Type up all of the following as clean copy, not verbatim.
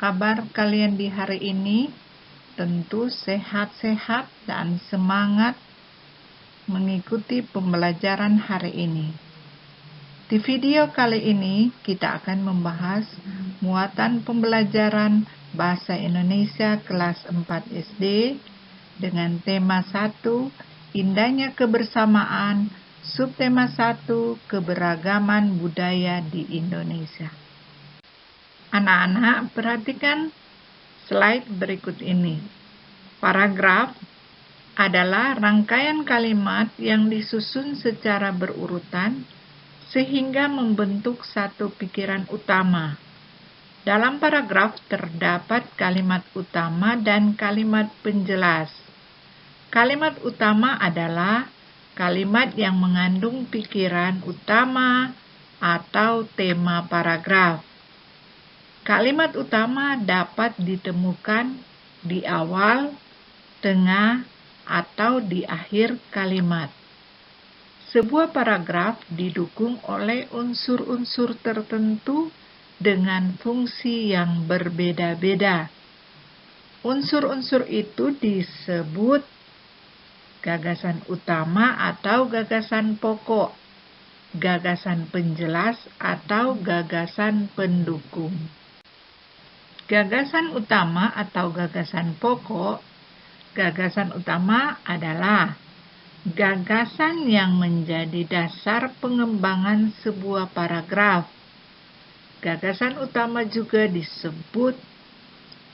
kabar kalian di hari ini? Tentu sehat-sehat dan semangat mengikuti pembelajaran hari ini. Di video kali ini kita akan membahas muatan pembelajaran Bahasa Indonesia kelas 4 SD dengan tema 1, Indahnya Kebersamaan, subtema 1, Keberagaman Budaya di Indonesia. Anak-anak, perhatikan slide berikut ini. Paragraf adalah rangkaian kalimat yang disusun secara berurutan sehingga membentuk satu pikiran utama. Dalam paragraf terdapat kalimat utama dan kalimat penjelas. Kalimat utama adalah kalimat yang mengandung pikiran utama atau tema paragraf. Kalimat utama dapat ditemukan di awal, tengah, atau di akhir kalimat. Sebuah paragraf didukung oleh unsur-unsur tertentu dengan fungsi yang berbeda-beda. Unsur-unsur itu disebut gagasan utama atau gagasan pokok, gagasan penjelas atau gagasan pendukung. Gagasan utama atau gagasan pokok, gagasan utama adalah gagasan yang menjadi dasar pengembangan sebuah paragraf. Gagasan utama juga disebut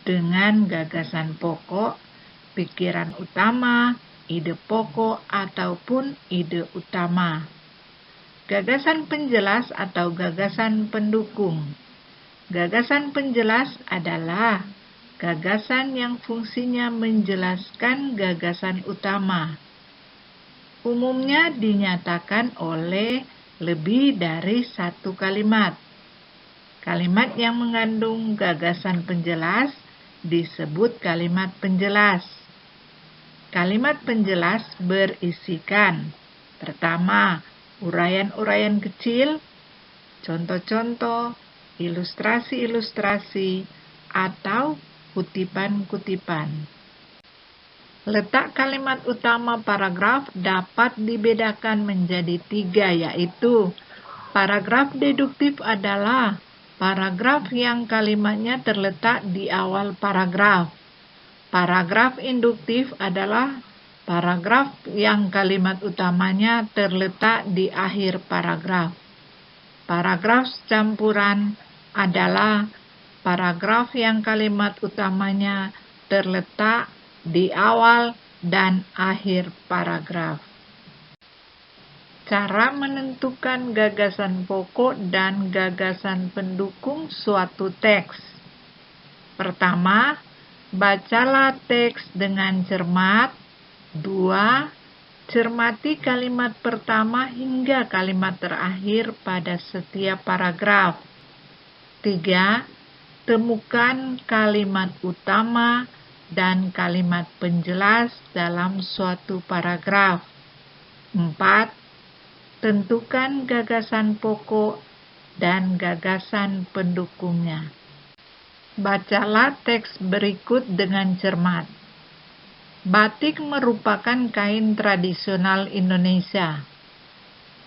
dengan gagasan pokok, pikiran utama, ide pokok, ataupun ide utama. Gagasan penjelas atau gagasan pendukung. Gagasan penjelas adalah gagasan yang fungsinya menjelaskan gagasan utama. Umumnya dinyatakan oleh lebih dari satu kalimat. Kalimat yang mengandung gagasan penjelas disebut kalimat penjelas. Kalimat penjelas berisikan, pertama, uraian-uraian kecil, contoh-contoh, ilustrasi-ilustrasi, atau kutipan-kutipan. Letak kalimat utama paragraf dapat dibedakan menjadi 3, yaitu paragraf deduktif adalah paragraf yang kalimatnya terletak di awal paragraf. Paragraf induktif adalah paragraf yang kalimat utamanya terletak di akhir paragraf. Paragraf campuran adalah paragraf yang kalimat utamanya terletak di awal dan akhir paragraf. Cara menentukan gagasan pokok dan gagasan pendukung suatu teks. Pertama, bacalah teks dengan cermat. 2. Cermati kalimat pertama hingga kalimat terakhir pada setiap paragraf. 3. Temukan kalimat utama dan kalimat penjelas dalam suatu paragraf. 4. Tentukan gagasan pokok dan gagasan pendukungnya. Bacalah teks berikut dengan cermat. Batik merupakan kain tradisional Indonesia.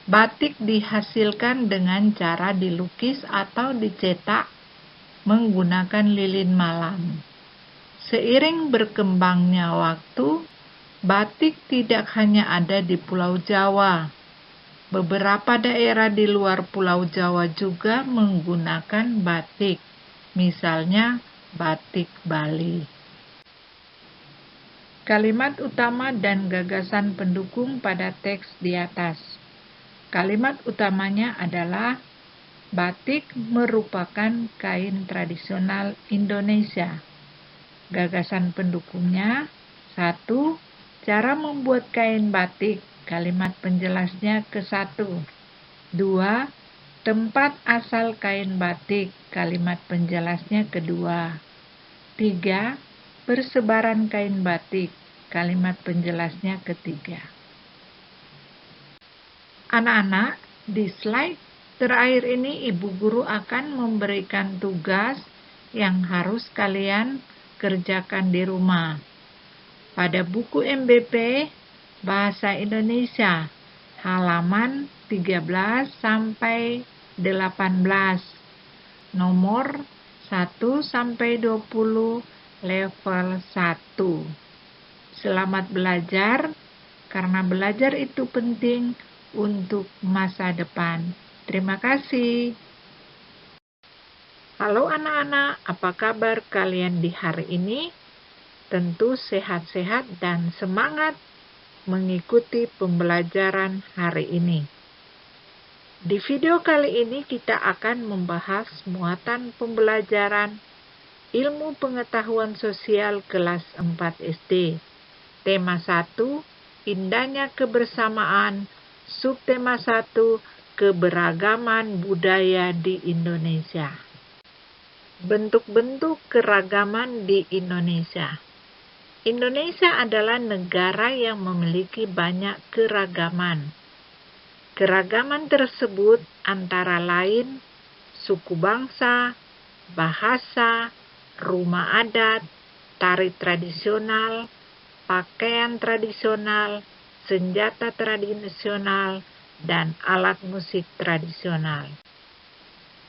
Batik dihasilkan dengan cara dilukis atau dicetak menggunakan lilin malam. Seiring berkembangnya waktu, batik tidak hanya ada di Pulau Jawa. Beberapa daerah di luar Pulau Jawa juga menggunakan batik, misalnya batik Bali. Kalimat utama dan gagasan pendukung pada teks di atas. Kalimat utamanya adalah batik merupakan kain tradisional Indonesia. Gagasan pendukungnya, 1. Cara membuat kain batik, kalimat penjelasnya ke-1. 2. Tempat asal kain batik, kalimat penjelasnya ke-2. 3. Persebaran kain batik, kalimat penjelasnya ke-3. Anak-anak, di slide terakhir ini Ibu Guru akan memberikan tugas yang harus kalian kerjakan di rumah. Pada buku MBP Bahasa Indonesia halaman 13 sampai 18, nomor 1 sampai 20 level 1. Selamat belajar, karena belajar itu penting untuk masa depan. Terima kasih. Halo anak-anak, apa kabar kalian di hari ini? Tentu sehat-sehat dan semangat mengikuti pembelajaran hari ini. Di video kali ini kita akan membahas muatan pembelajaran Ilmu Pengetahuan Sosial kelas 4 SD. Tema 1, Indahnya Kebersamaan. Subtema 1, Keberagaman Budaya di Indonesia. Bentuk-bentuk keragaman di Indonesia. Indonesia adalah negara yang memiliki banyak keragaman. Keragaman tersebut antara lain suku bangsa, bahasa, rumah adat, tari tradisional, pakaian tradisional, senjata tradisional, dan alat musik tradisional.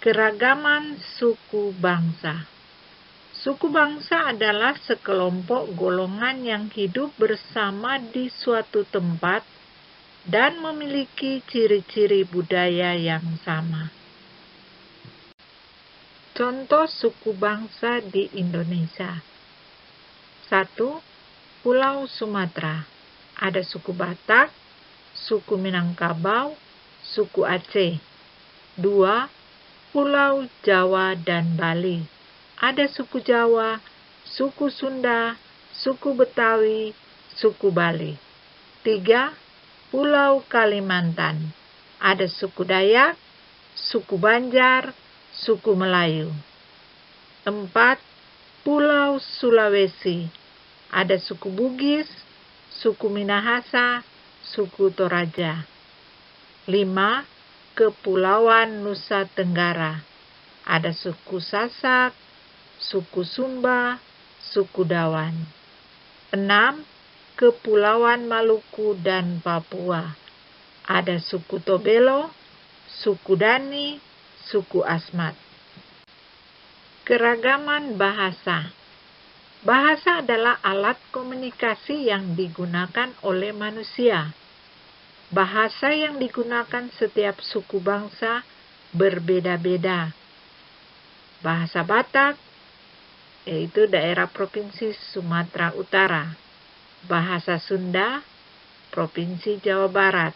Keragaman suku bangsa. Suku bangsa adalah sekelompok golongan yang hidup bersama di suatu tempat dan memiliki ciri-ciri budaya yang sama. Contoh suku bangsa di Indonesia. 1. Pulau Sumatera. Ada suku Batak, suku Minangkabau, suku Aceh. 2. Pulau Jawa dan Bali. Ada suku Jawa, suku Sunda, suku Betawi, suku Bali. 3. Pulau Kalimantan. Ada suku Dayak, suku Banjar, suku Melayu. 4. Pulau Sulawesi. Ada suku Bugis, suku Minahasa, suku Toraja. 5. Kepulauan Nusa Tenggara. Ada suku Sasak, suku Sumba, suku Dawan. 6. Kepulauan Maluku dan Papua. Ada suku Tobelo, suku Dani, suku Asmat. Keragaman bahasa. Bahasa adalah alat komunikasi yang digunakan oleh manusia. Bahasa yang digunakan setiap suku bangsa berbeda-beda. Bahasa Batak, yaitu daerah Provinsi Sumatera Utara. Bahasa Sunda, Provinsi Jawa Barat.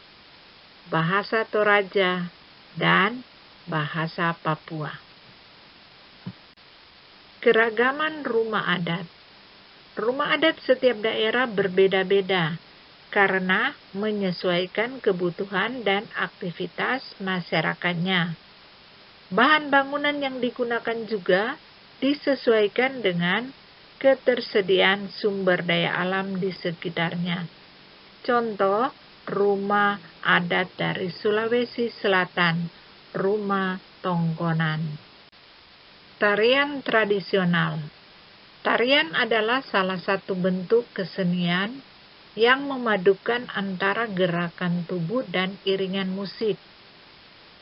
Bahasa Toraja, dan bahasa Papua. Keragaman rumah adat. Rumah adat setiap daerah berbeda-beda karena menyesuaikan kebutuhan dan aktivitas masyarakatnya. Bahan bangunan yang digunakan juga disesuaikan dengan ketersediaan sumber daya alam di sekitarnya. Contoh, rumah adat dari Sulawesi Selatan, rumah tongkonan. Tarian tradisional. Tarian adalah salah satu bentuk kesenian yang memadukan antara gerakan tubuh dan iringan musik.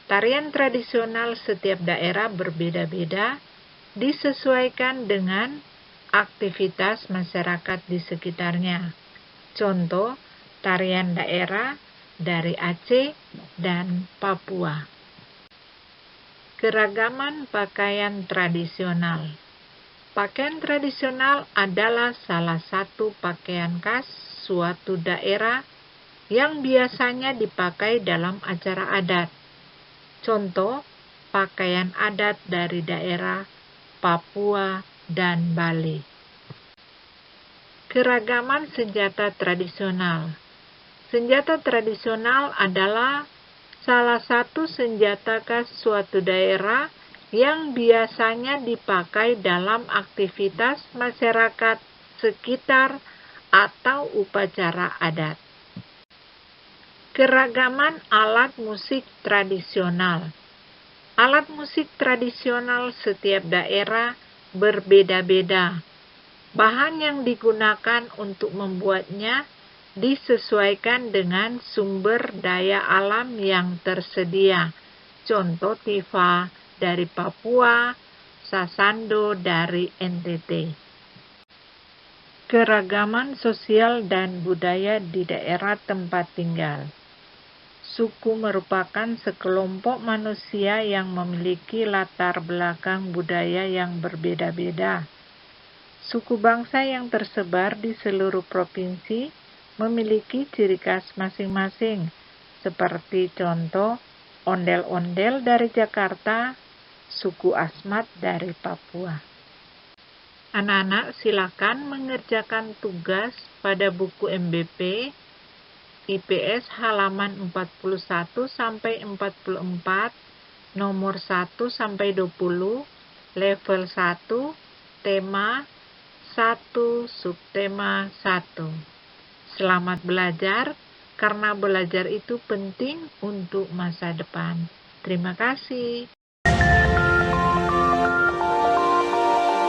Tarian tradisional setiap daerah berbeda-beda, disesuaikan dengan aktivitas masyarakat di sekitarnya. Contoh, tarian daerah dari Aceh dan Papua. Keragaman pakaian tradisional. Pakaian tradisional adalah salah satu pakaian khas suatu daerah yang biasanya dipakai dalam acara adat. Contoh, pakaian adat dari daerah Papua dan Bali. Keragaman senjata tradisional. Senjata tradisional adalah salah satu senjata khas suatu daerah yang biasanya dipakai dalam aktivitas masyarakat sekitar atau upacara adat. Keragaman alat musik tradisional. Alat musik tradisional setiap daerah berbeda-beda. Bahan yang digunakan untuk membuatnya disesuaikan dengan sumber daya alam yang tersedia. Contoh Tifa dari Papua, Sasando dari NTT. Keragaman sosial dan budaya di daerah tempat tinggal. Suku merupakan sekelompok manusia yang memiliki latar belakang budaya yang berbeda-beda. Suku bangsa yang tersebar di seluruh provinsi memiliki ciri khas masing-masing, seperti contoh ondel-ondel dari Jakarta, suku Asmat dari Papua. Anak-anak silakan mengerjakan tugas pada buku MBP IPS halaman 41 sampai 44, nomor 1 sampai 20, level 1, tema 1, subtema 1. Selamat belajar, karena belajar itu penting untuk masa depan. Terima kasih.